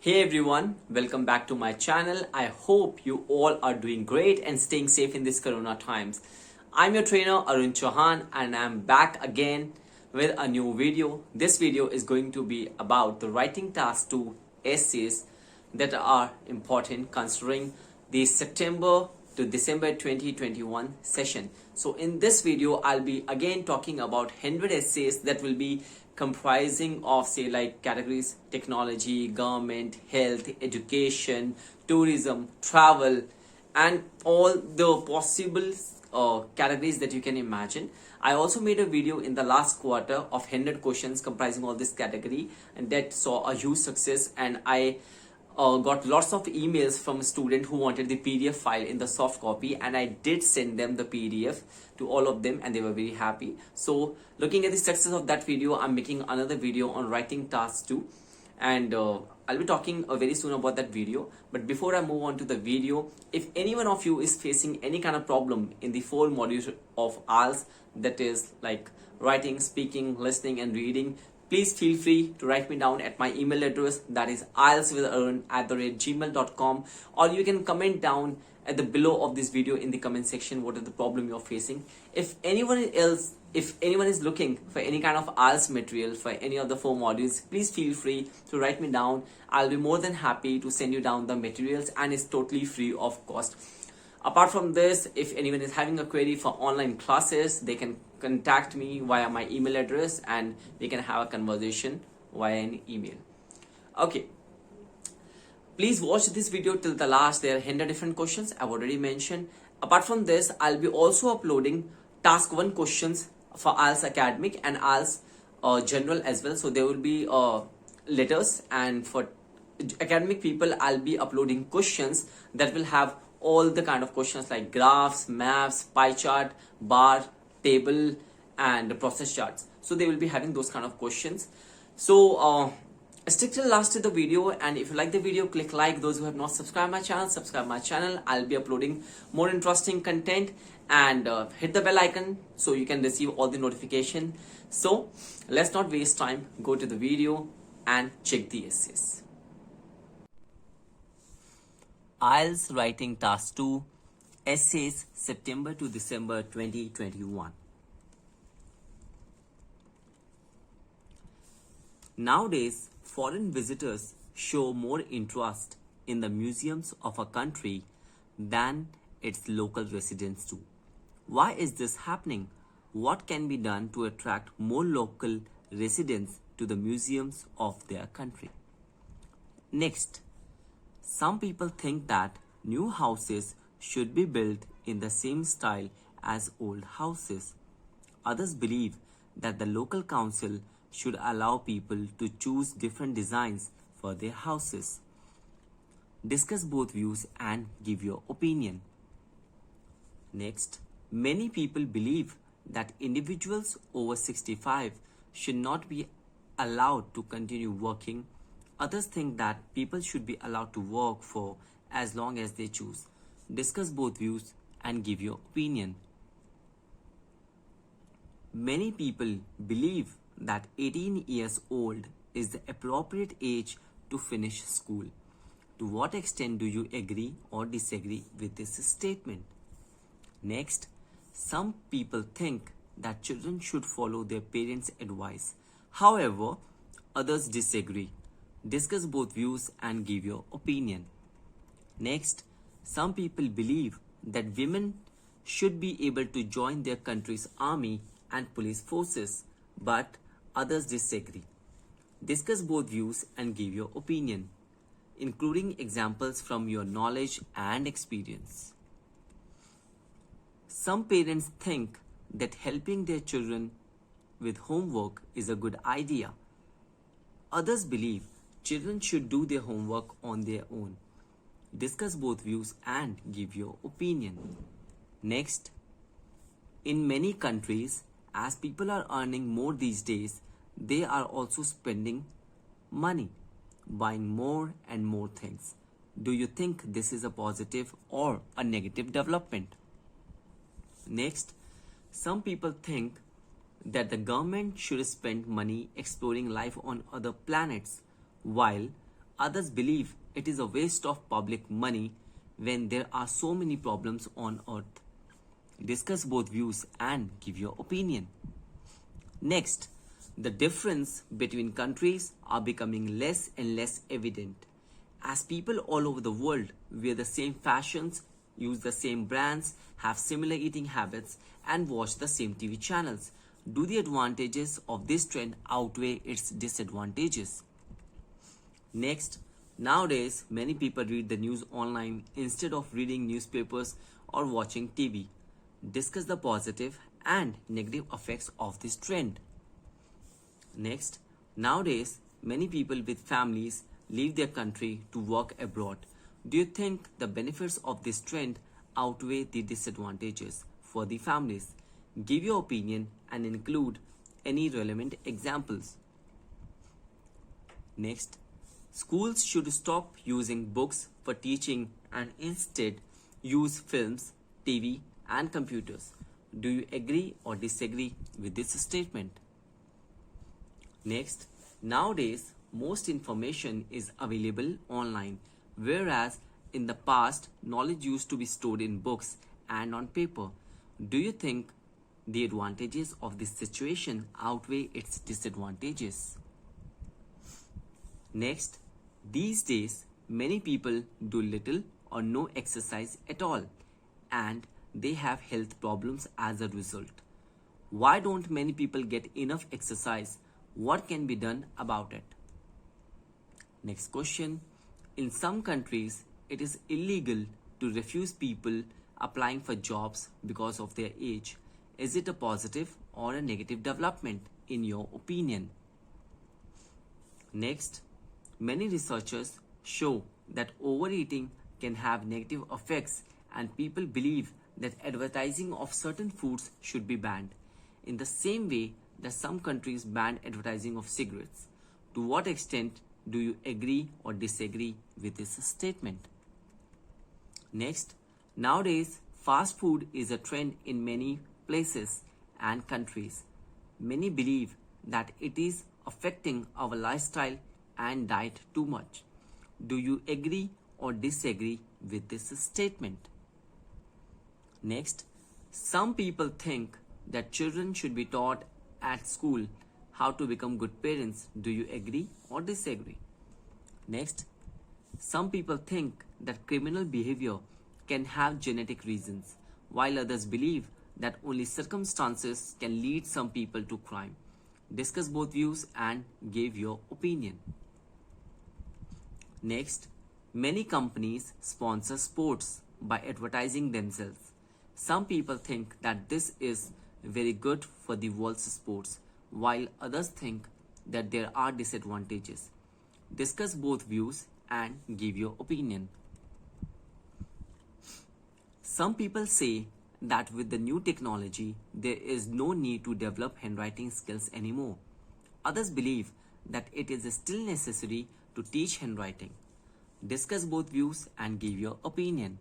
Hey everyone, welcome back to my channel. I hope you all are doing great and staying safe in these corona times. I'm your trainer Arun Chauhan and I'm back again with a new video. This video is going to be about the writing task 2 essays that are important considering the September to December 2021 session. So in this video, I'll be again talking about 100 essays that will be comprising of say like categories technology, government, health, education, tourism, travel, and all the possible categories that you can imagine. I also made a video in the last quarter of 100 questions comprising all this category, and that saw a huge success, and I got lots of emails from a student who wanted the PDF file in the soft copy, and I did send them the PDF to all of them and they were very happy. So looking at the success of that video, I'm making another video on writing task 2, and I'll be talking very soon about that video. But before I move on to the video, if any one of you is facing any kind of problem in the 4 modules of IELTS, that is like writing, speaking, listening and reading, please feel free to write me down at my email address, that is ieltswitharun@gmail.com, or you can comment down at the below of this video in the comment section what is the problem you're facing. If anyone is looking for any kind of IELTS material for any of the 4 modules, please feel free to write me down. I'll be more than happy to send you down the materials, and it's totally free of cost. Apart from this, if anyone is having a query for online classes, they can contact me via my email address and we can have a conversation via an email. Okay, please watch this video till the last. There are 100 different questions I've already mentioned. Apart from this, I'll be also uploading task 1 questions for IELTS academic and IELTS general as well. So there will be letters, and for academic people I'll be uploading questions that will have all the kind of questions like graphs, maps, pie chart, bar, table and process charts. So they will be having those kind of questions. So stick till last to the video, and if you like the video, click like. Those who have not subscribed my channel, subscribe my channel. I'll be uploading more interesting content, and hit the bell icon so you can receive all the notification. So let's not waste time, go to the video and check the essays. IELTS Writing Task 2 Essays September to December 2021. Nowadays, foreign visitors show more interest in the museums of a country than its local residents do. Why is this happening? What can be done to attract more local residents to the museums of their country? Next, some people think that new houses should be built in the same style as old houses. Others believe that the local council should allow people to choose different designs for their houses. Discuss both views and give your opinion. Next, many people believe that individuals over 65 should not be allowed to continue working. Others think that people should be allowed to work for as long as they choose. Discuss both views and give your opinion. Many people believe that 18 years old is the appropriate age to finish school. To what extent do you agree or disagree with this statement? Next, some people think that children should follow their parents' advice. However, others disagree. Discuss both views and give your opinion. Next, some people believe that women should be able to join their country's army and police forces, but others disagree. Discuss both views and give your opinion, including examples from your knowledge and experience. Some parents think that helping their children with homework is a good idea. Others believe children should do their homework on their own. Discuss both views and give your opinion. Next, in many countries, as people are earning more these days, they are also spending money, buying more and more things. Do you think this is a positive or a negative development? Next, some people think that the government should spend money exploring life on other planets, while Others believe it is a waste of public money when there are so many problems on earth. Discuss both views and give your opinion. Next, the difference between countries are becoming less and less evident. As people all over the world wear the same fashions, use the same brands, have similar eating habits, and watch the same TV channels, do the advantages of this trend outweigh its disadvantages? Next, nowadays many people read the news online instead of reading newspapers or watching TV. Discuss the positive and negative effects of this trend. Next, nowadays many people with families leave their country to work abroad. Do you think the benefits of this trend outweigh the disadvantages for the families? Give your opinion and include any relevant examples. Next, schools should stop using books for teaching and instead use films, TV, and computers. Do you agree or disagree with this statement? Next, nowadays most information is available online, whereas in the past knowledge used to be stored in books and on paper. Do you think the advantages of this situation outweigh its disadvantages? Next, these days many people do little or no exercise at all, and they have health problems as a result. Why don't many people get enough exercise? What can be done about it? Next question. In some countries, it is illegal to refuse people applying for jobs because of their age. Is it a positive or a negative development in your opinion? Next, many researchers show that overeating can have negative effects, and people believe that advertising of certain foods should be banned, in the same way that some countries ban advertising of cigarettes. To what extent do you agree or disagree with this statement? Next, nowadays fast food is a trend in many places and countries. Many believe that it is affecting our lifestyle and diet too much. Do you agree or disagree with this statement? Next, some people think that children should be taught at school how to become good parents. Do you agree or disagree? Next, some people think that criminal behavior can have genetic reasons, while others believe that only circumstances can lead some people to crime. Discuss both views and give your opinion. Next, many companies sponsor sports by advertising themselves. Some people think that this is very good for the world's sports, while others think that there are disadvantages. Discuss both views and give your opinion. Some people say that with the new technology, there is no need to develop handwriting skills anymore. Others believe that it is still necessary to teach handwriting. Discuss both views and give your opinion.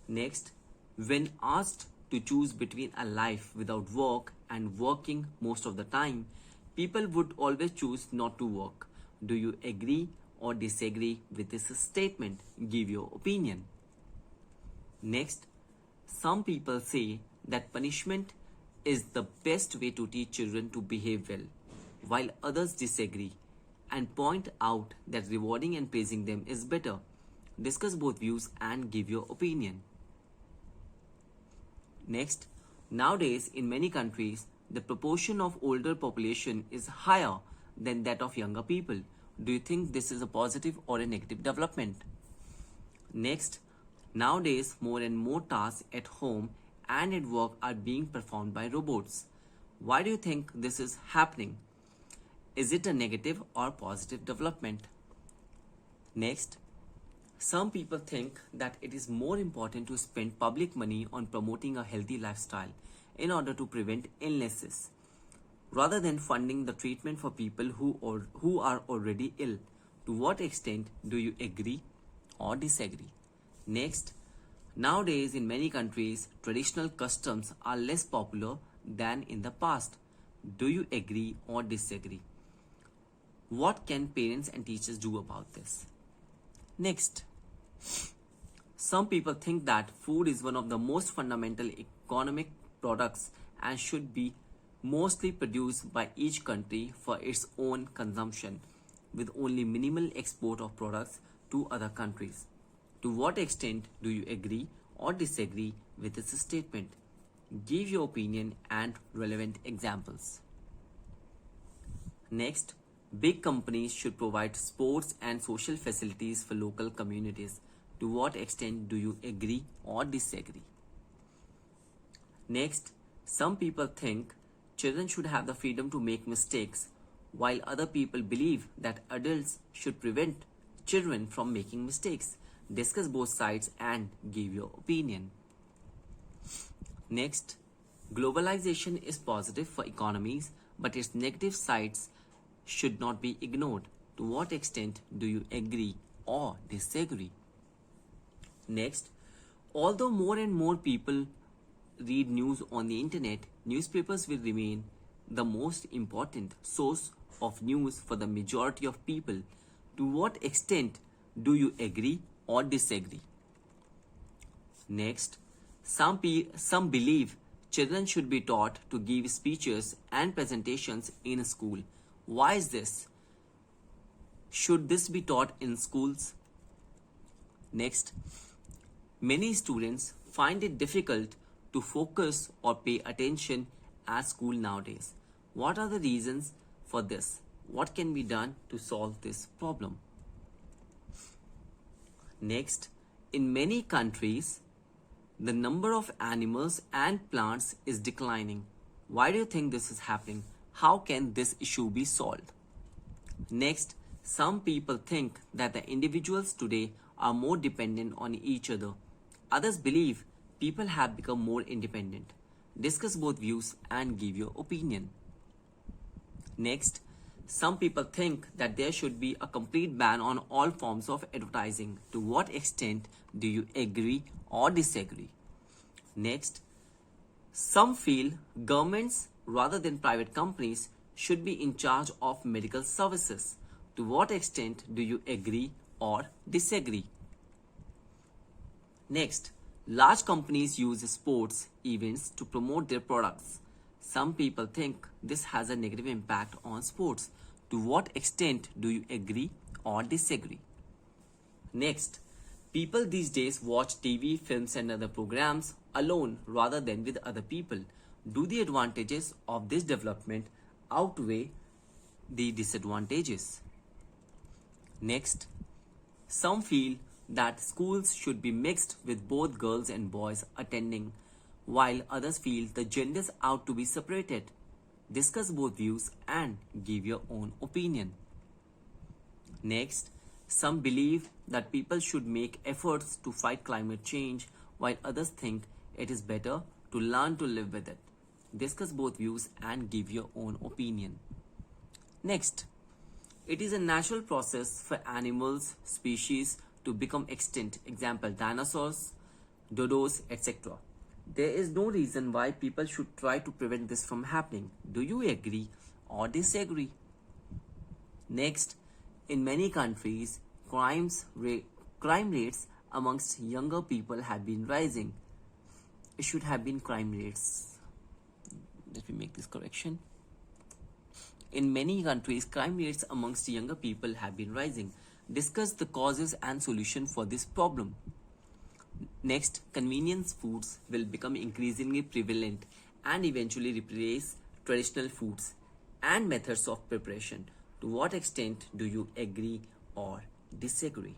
Next, when asked to choose between a life without work and working most of the time, people would always choose not to work. Do you agree or disagree with this statement? Give your opinion. Next, some people say that punishment is the best way to teach children to behave well, while others disagree and point out that rewarding and praising them is better. Discuss both views and give your opinion. Next, nowadays in many countries, the proportion of older population is higher than that of younger people. Do you think this is a positive or a negative development? Next, nowadays more and more tasks at home and at work are being performed by robots. Why do you think this is happening? Is it a negative or positive development? Next, some people think that it is more important to spend public money on promoting a healthy lifestyle in order to prevent illnesses, rather than funding the treatment for people who are already ill. To what extent do you agree or disagree? Next, nowadays in many countries, traditional customs are less popular than in the past. Do you agree or disagree? What can parents and teachers do about this? Next, some people think that food is one of the most fundamental economic products and should be mostly produced by each country for its own consumption, with only minimal export of products to other countries. To what extent do you agree or disagree with this statement? Give your opinion and relevant examples. Next, big companies should provide sports and social facilities for local communities. To what extent do you agree or disagree? Next, some people think children should have the freedom to make mistakes, while other people believe that adults should prevent children from making mistakes. Discuss both sides and give your opinion. Next, globalization is positive for economies, but its negative sides should not be ignored. To what extent do you agree or disagree? Next, although more and more people read news on the internet, newspapers will remain the most important source of news for the majority of people. To what extent do you agree or disagree? Next, some believe children should be taught to give speeches and presentations in school. Why is this? Should this be taught in schools? Next, many students find it difficult to focus or pay attention at school nowadays. What are the reasons for this? What can be done to solve this problem? Next, in many countries, the number of animals and plants is declining. Why do you think this is happening? How can this issue be solved? Next, some people think that the individuals today are more dependent on each other. Others believe people have become more independent. Discuss both views and give your opinion. Next, some people think that there should be a complete ban on all forms of advertising. To what extent do you agree or disagree? Next, some feel governments rather than private companies should be in charge of medical services. To what extent do you agree or disagree? Next, large companies use sports events to promote their products. Some people think this has a negative impact on sports. To what extent do you agree or disagree? Next, people these days watch TV, films, and other programs alone rather than with other people. Do the advantages of this development outweigh the disadvantages? Next, some feel that schools should be mixed with both girls and boys attending, while others feel the genders ought to be separated. Discuss both views and give your own opinion. Next, some believe that people should make efforts to fight climate change, while others think it is better to learn to live with it. Discuss both views and give your own opinion. Next, it is a natural process for animals, species to become extinct. Example, dinosaurs, dodos, etc. There is no reason why people should try to prevent this from happening. Do you agree or disagree? Next, in many countries, crime rates amongst younger people have been rising. It should have been crime rates. Let me make this correction. In many countries, crime rates amongst younger people have been rising. Discuss the causes and solution for this problem. Next, convenience foods will become increasingly prevalent and eventually replace traditional foods and methods of preparation. To what extent do you agree or disagree?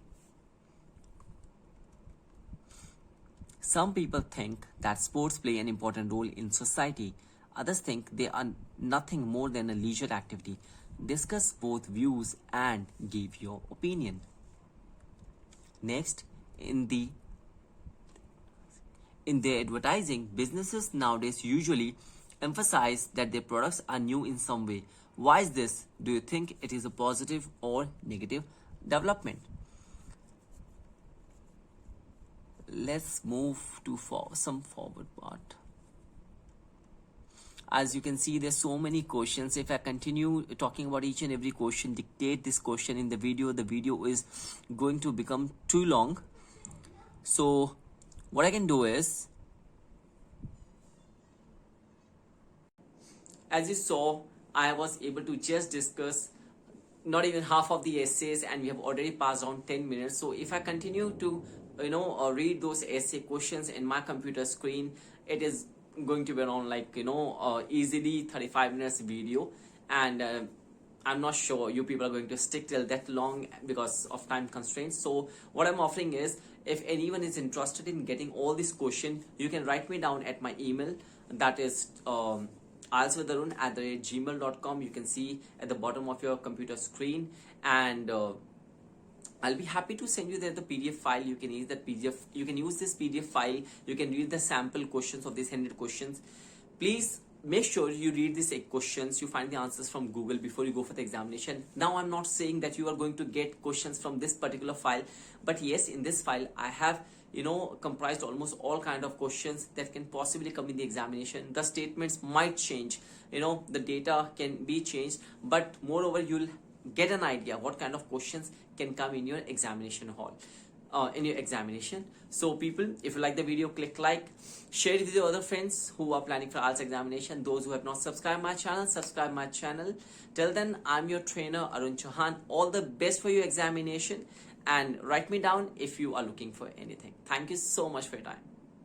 Some people think that sports play an important role in society. Others think they are nothing more than a leisure activity. Discuss both views and give your opinion. Next, in their advertising, businesses nowadays usually emphasize that their products are new in some way. Why is this? Do you think it is a positive or negative development? Let's move to some forward part. As you can see, there's so many questions. If I continue talking about each and every question, dictate this question in the video is going to become too long. So what I can do is, as you saw, I was able to just discuss not even half of the essays, and we have already passed on 10 minutes. So if I continue to read those essay questions in my computer screen, it is going to be around like easily 35 minutes video, and I'm not sure you people are going to stick till that long because of time constraints. So what I'm offering is, if anyone is interested in getting all these questions, you can write me down at my email, that is ieltswitharun@gmail.com. You can see at the bottom of your computer screen, and I'll be happy to send you the PDF file. You can use that PDF. You can use this PDF file. You can read the sample questions of these 100 questions. Please make sure you read these questions. You find the answers from Google before you go for the examination. Now, I'm not saying that you are going to get questions from this particular file, but yes, in this file, I have comprised almost all kind of questions that can possibly come in the examination. The statements might change, the data can be changed, but moreover, you'll get an idea what kind of questions can come in your examination hall, in your examination. So people, if you like the video, click like, share it with your other friends who are planning for IELTS examination. Those who have not subscribed my channel, subscribe my channel. Till then, I'm your trainer Arun Chauhan. All the best for your examination, and write me down if you are looking for anything. Thank you so much for your time.